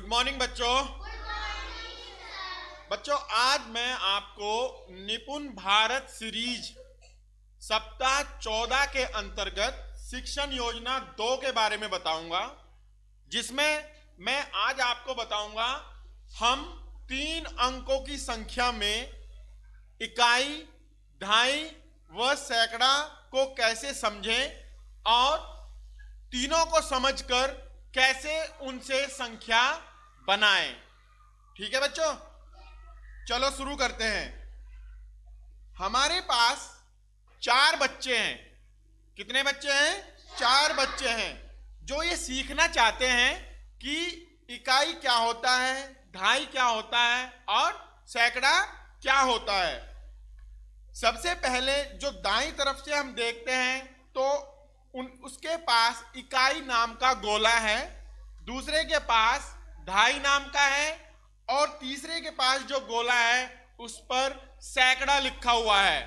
Good morning बच्चों। बच्चों आज मैं आपको निपुण भारत सीरीज सप्ताह 14 के अंतर्गत शिक्षण योजना 2 के बारे में बताऊंगा, जिसमें मैं आज आपको बताऊंगा हम 3 अंकों की संख्या में इकाई, दहाई व सैकड़ा को कैसे समझें और तीनों को समझकर कैसे उनसे संख्या बनाएं। ठीक है बच्चों, चलो शुरू करते हैं। हमारे पास 4 बच्चे हैं। कितने बच्चे हैं? 4 बच्चे हैं जो ये सीखना चाहते हैं कि इकाई क्या होता है, दहाई क्या होता है और सैकड़ा क्या होता है। सबसे पहले जो दाईं तरफ से हम देखते हैं तो उसके पास इकाई नाम का गोला है, दूसरे के पास दहाई नाम का है और तीसरे के पास जो गोला है उस पर सैकड़ा लिखा हुआ है।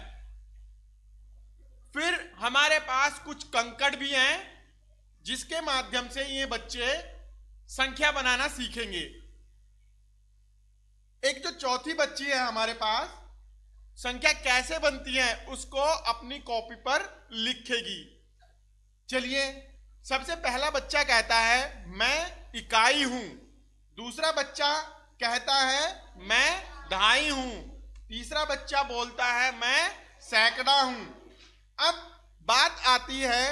फिर हमारे पास कुछ कंकड़ भी हैं जिसके माध्यम से ये बच्चे संख्या बनाना सीखेंगे। एक जो चौथी बच्ची है हमारे पास, संख्या कैसे बनती है उसको अपनी कॉपी पर लिखेगी। चलिए, सबसे पहला बच्चा कहता है मैं इकाई हूं, दूसरा बच्चा कहता है मैं दहाई हूं, तीसरा बच्चा बोलता है मैं सैकड़ा हूं। अब बात आती है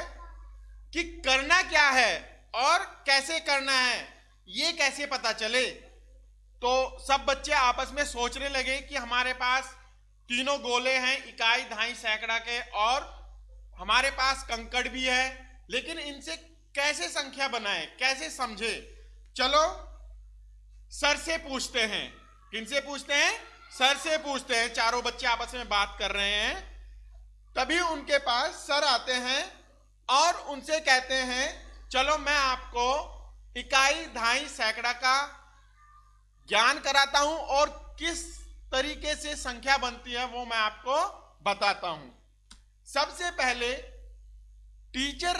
कि करना क्या है और कैसे करना है, ये कैसे पता चले। तो सब बच्चे आपस में सोचने लगे कि हमारे पास तीनों गोले हैं, इकाई, दहाई, सैकड़ा के, और हमारे पास कंकड़ भी है, लेकिन इनसे कैसे संख्या बनाएं, कैसे समझे। चलो सर से पूछते हैं। किनसे पूछते हैं? सर से पूछते हैं। चारों बच्चे आपस में बात कर रहे हैं, तभी उनके पास सर आते हैं और उनसे कहते हैं चलो मैं आपको इकाई, दहाई, सैकड़ा का ज्ञान कराता हूं और किस तरीके से संख्या बनती है वो मैं आपको बताता हूं। सबसे पहले टीचर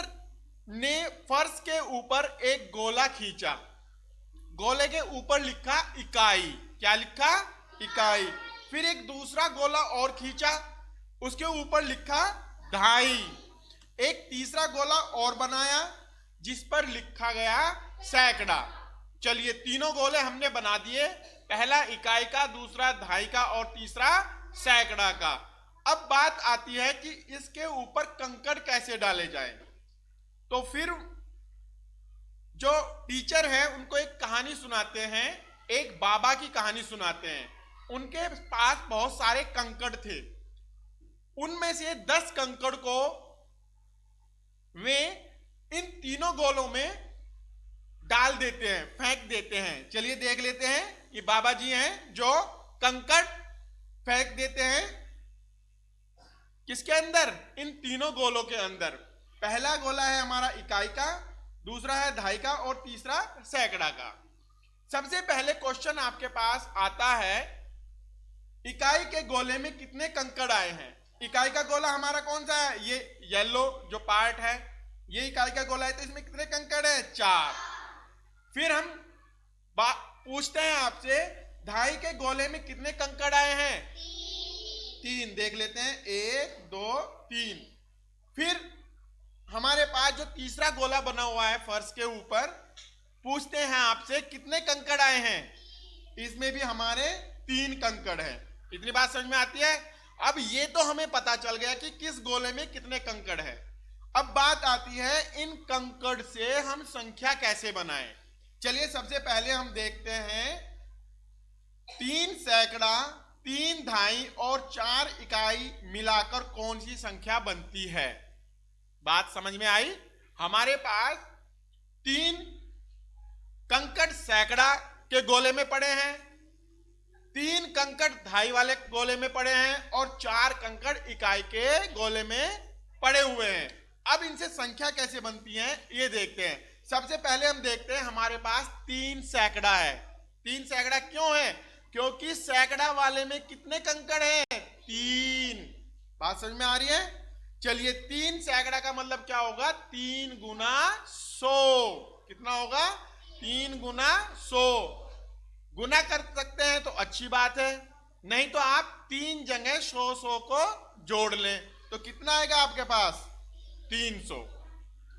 ने फर्श के ऊपर एक गोला खींचा, गोले के ऊपर लिखा इकाई। क्या लिखा? इकाई। फिर एक दूसरा गोला और खींचा, उसके ऊपर लिखा दहाई। एक तीसरा गोला और बनाया जिस पर लिखा गया सैकड़ा। चलिए, तीनों गोले हमने बना दिए, पहला इकाई का, दूसरा दहाई का और तीसरा सैकड़ा का। अब बात आती है कि इसके ऊपर कंकड़ कैसे डाले जाएं। तो फिर जो टीचर है उनको एक कहानी सुनाते हैं, एक बाबा की कहानी सुनाते हैं। उनके पास बहुत सारे कंकड़ थे, उनमें से 10 कंकड़ को वे इन तीनों गोलों में डाल देते हैं, फेंक देते हैं। चलिए देख लेते हैं। ये बाबा जी हैं जो कंकड़ फेंक देते हैं किसके अंदर? इन तीनों गोलों के अंदर। पहला गोला है हमारा इकाई का, दूसरा है दहाई का और तीसरा सैकड़ा का। सबसे पहले क्वेश्चन आपके पास आता है इकाई के गोले में कितने कंकड़ आए हैं। इकाई का गोला हमारा कौन सा है? ये येलो जो पार्ट है, ये इकाई का गोला है, तो इसमें कितने कंकड़ है? 4। फिर हम पूछते हैं आपसे दहाई के गोले में कितने कंकड़ आए हैं? 3। देख लेते हैं, 1 2 3। फिर हमारे पास जो तीसरा गोला बना हुआ है फर्श के ऊपर, पूछते हैं आपसे कितने कंकड़ आए हैं। इसमें भी हमारे 3 कंकड़ हैं। इतनी बात समझ में आती है। अब ये तो हमें पता चल गया कि किस गोले में कितने कंकड़ हैं। अब बात आती है इन कंकड़ से हम संख्या कैसे बनाएं। चलिए, सबसे पहले हम देखते हैं 3 सैकड़ा, 3 दहाई और 4 इकाई मिलाकर कौन सी संख्या बनती है। बात समझ में आई? हमारे पास 3 कंकड़ सैकड़ा के गोले में पड़े हैं, 3 कंकड़ दहाई वाले गोले में पड़े हैं और 4 कंकड़ इकाई के गोले में पड़े हुए हैं। अब इनसे संख्या कैसे बनती है ये देखते हैं। सबसे पहले हम देखते हैं हमारे पास 3 सैकड़ा है। 3 सैकड़ा क्यों है? क्योंकि सैकड़ा वाले में कितने कंकड़ हैं? 3। बात समझ में आ रही है? चलिए, 3 सैकड़ा का मतलब क्या होगा? 3 गुना 100। कितना होगा? 3 गुना 100 गुना कर सकते हैं तो अच्छी बात है, नहीं तो आप 3 जगह 100 को जोड़ लें तो कितना आएगा आपके पास 300।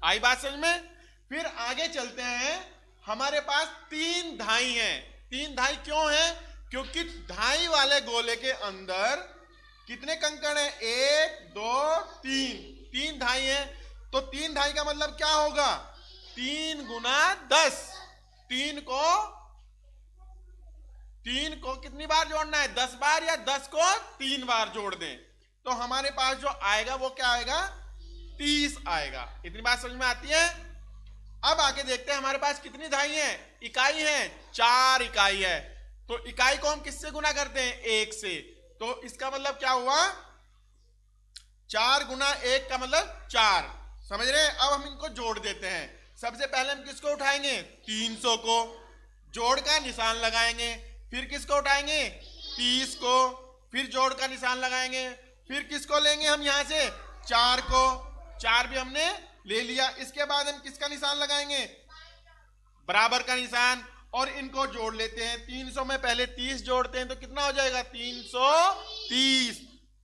आई बात समझ में। फिर आगे चलते हैं, हमारे पास 3 धाई हैं। 3 धाई क्यों है? क्योंकि धाई वाले गोले के अंदर कितने कंकड़ हैं? 1 2 3, 3 धाई हैं। तो 3 धाई का मतलब क्या होगा? 3 गुना 10। 3 को कितनी बार जोड़ना है? 10 बार, या 10 को 3 बार जोड़ दें तो हमारे पास जो आएगा वो क्या आएगा? 30 आएगा। इतनी बात समझ में आती है। अब आगे देखते हैं हमारे पास कितनी धाई है, इकाई है, 4 इकाई है। तो इकाई को हम किससे गुना करते हैं? 1 से। तो इसका मतलब क्या हुआ? 4 गुना 1 का मतलब 4। समझ रहे हैं? अब हम इनको जोड़ देते हैं। सबसे पहले हम किसको उठाएंगे? 300 को, जोड़ का निशान लगाएंगे। फिर किसको उठाएंगे? 30 को, फिर जोड़ का निशान लगाएंगे। फिर किसको लेंगे हम यहां से? 4 को, 4 भी हमने ले लिया। इसके बाद हम किसका निशान लगाएंगे? बराबर का निशान, और इनको जोड़ लेते हैं। 300 में पहले 30 जोड़ते हैं तो कितना हो जाएगा? 330।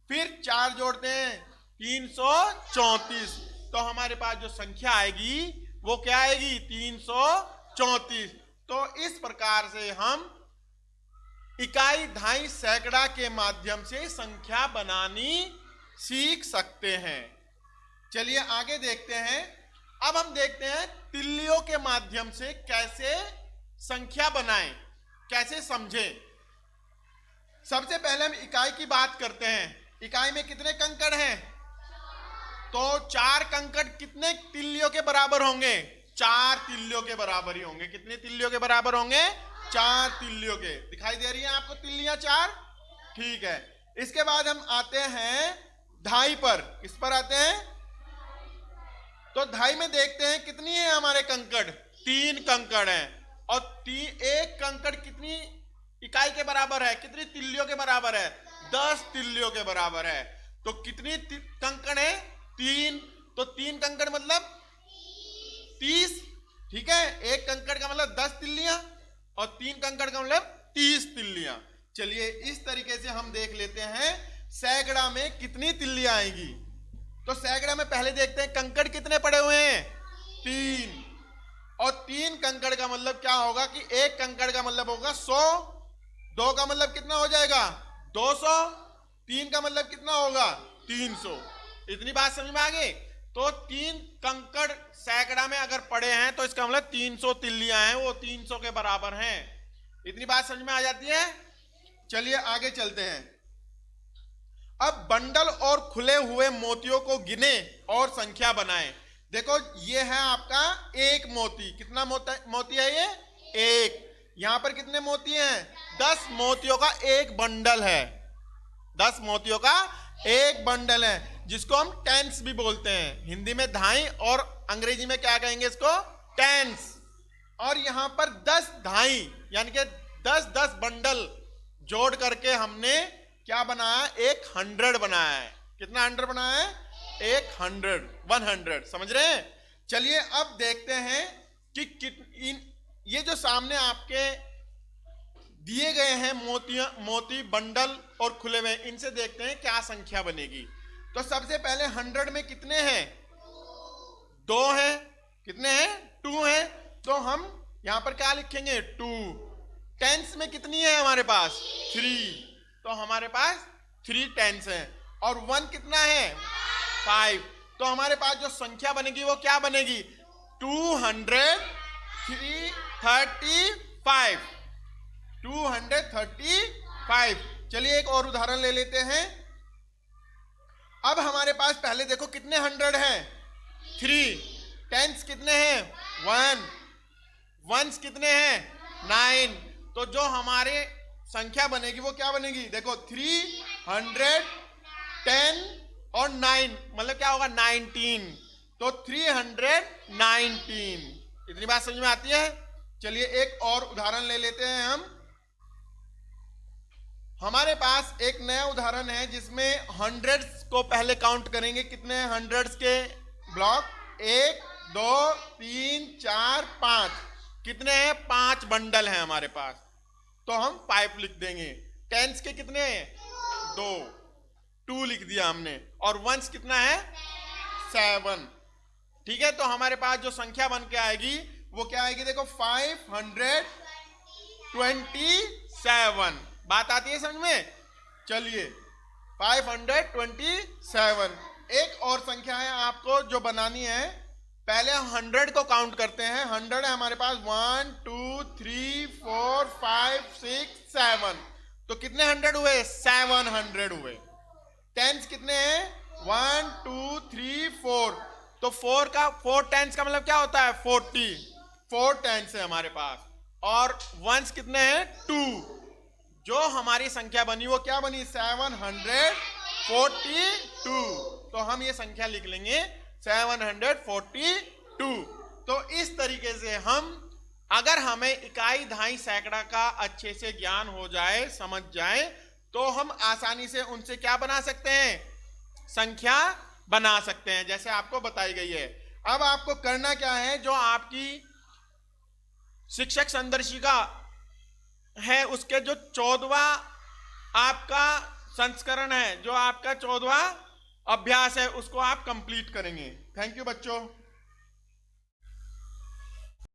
फिर 4 जोड़ते हैं, 334। तो हमारे पास जो संख्या आएगी वो क्या आएगी? 334। तो इस प्रकार से हम इकाई, धाई, सैकड़ा के माध्यम से संख्या बनानी सीख सकते हैं। चलिए आगे देखते हैं। अब हम देखते हैं तिल्लियों के माध्यम से कैसे संख्या बनाएं, कैसे समझें। सबसे पहले हम इकाई की बात करते हैं। इकाई में कितने कंकड़ हैं? तो 4 कंकड़ कितने तिल्लियों के बराबर होंगे? 4 तिल्लियों के बराबर ही होंगे। कितने तिल्लियों के बराबर होंगे? 4 तिल्लियों के। दिखाई दे रही है आपको तिल्लियां 4? ठीक है। इसके बाद हम आते हैं धाई पर। किस पर आते हैं? तो धाई में देखते हैं कितनी है हमारे कंकड़? 3 कंकड़ हैं। और एक कंकड़ कितनी इकाई के बराबर है? कितनी तिल्लियों के बराबर है? 10 तिल्लियों के बराबर है। तो कितनी कंकड़ है? 3। तो 3 कंकड़ मतलब 30। ठीक है। एक कंकड़ का मतलब 10 तिल्लियां, और 3 कंकड़ का मतलब 30 तिल्लियां। चलिए इस तरीके से हम देख लेते हैं सैकड़ा में कितनी तिल्लियां आएगी। तो सैकड़ा में पहले देखते हैं कंकड़ कितने पड़े हुए हैं? 3। और 3 कंकड़ का मतलब क्या होगा कि एक कंकड़ का मतलब होगा 100। 2 का मतलब कितना हो जाएगा? 200। 3 का मतलब कितना होगा? 300। इतनी बात समझ में आ गई। तो 3 कंकड़ सैकड़ा में अगर पड़े हैं तो इसका मतलब 300 तिल्लियां हैं, वो 300 के बराबर हैं। इतनी बात समझ में आ जाती है। चलिए आगे चलते हैं। अब बंडल और खुले हुए मोतियों को गिने और संख्या बनाएं। देखो ये है आपका 1 मोती। कितना मोती है ये? 1। यहां पर कितने मोती हैं? 10 मोतियों का एक बंडल है। 10 मोतियों का एक बंडल है, जिसको हम टेंस भी बोलते हैं। हिंदी में धाई और अंग्रेजी में क्या कहेंगे इसको? टेंस। और यहां पर 10 धाई यानी कि 10-10 बंडल जोड़ करके हमने क्या बनाया? एक 100 बनाया है। कितना 100 बनाया है? एक 100 समझ रहे हैं। चलिए अब देखते हैं कि ये जो सामने आपके दिए गए हैं मोती बंडल और खुले हुए, इनसे देखते हैं क्या संख्या बनेगी। तो सबसे पहले 100 में कितने हैं? 2 हैं। कितने हैं? 2 हैं। तो हम यहां पर क्या लिखेंगे? 2। टेंस में कितनी है हमारे पास? 3। तो हमारे पास 3 टेंस हैं। और 1 कितना है? 5। तो हमारे पास जो संख्या बनेगी वो क्या बनेगी? 235। 235। चलिए एक और उदाहरण ले लेते हैं। अब हमारे पास पहले देखो कितने 100 हैं? 3। टेंस कितने हैं? 1। वंस कितने हैं? 9। तो जो हमारे संख्या बनेगी वो क्या बनेगी? देखो 310 और 9 मतलब क्या होगा? 19। तो 319। इतनी बात समझ में आती है। चलिए एक और उदाहरण ले लेते हैं हम। हमारे पास एक नया उदाहरण है जिसमें 100s को पहले काउंट करेंगे। कितने 100s के ब्लॉक? 1 2 3 4 5। कितने हैं? 5 बंडल हैं हमारे पास, तो हम 5 लिख देंगे। टेंस के कितने हैं? 2 लिख दिया हमने। और वंस कितना है? 7। ठीक है, तो हमारे पास जो संख्या बन के आएगी वो क्या आएगी? देखो 527। बात आती है समझ में? चलिए 527। एक और संख्या है आपको जो बनानी है। पहले 100 को काउंट करते हैं। 100 है हमारे पास 1 2 3 4 5 6 7। तो कितने 100 हुए? 700 हुए। टेंस कितने हैं? 1 2 3 4। तो 4 टेंस का मतलब क्या होता है? 40। 4 टेंस है हमारे पास। और वंस कितने हैं? 2। जो हमारी संख्या बनी वो क्या बनी? 742। तो हम ये संख्या लिख लेंगे 742। तो इस तरीके से हम, अगर हमें इकाई, दहाई, सैकड़ा का अच्छे से ज्ञान हो जाए, समझ जाए, तो हम आसानी से उनसे क्या बना सकते हैं? संख्या बना सकते हैं, जैसे आपको बताई गई है। अब आपको करना क्या है? जो आपकी शिक्षक संदर्शिका है उसके जो 14वां आपका संस्करण है, जो आपका 14वां अभ्यास है, उसको आप कंप्लीट करेंगे। थैंक यू बच्चों।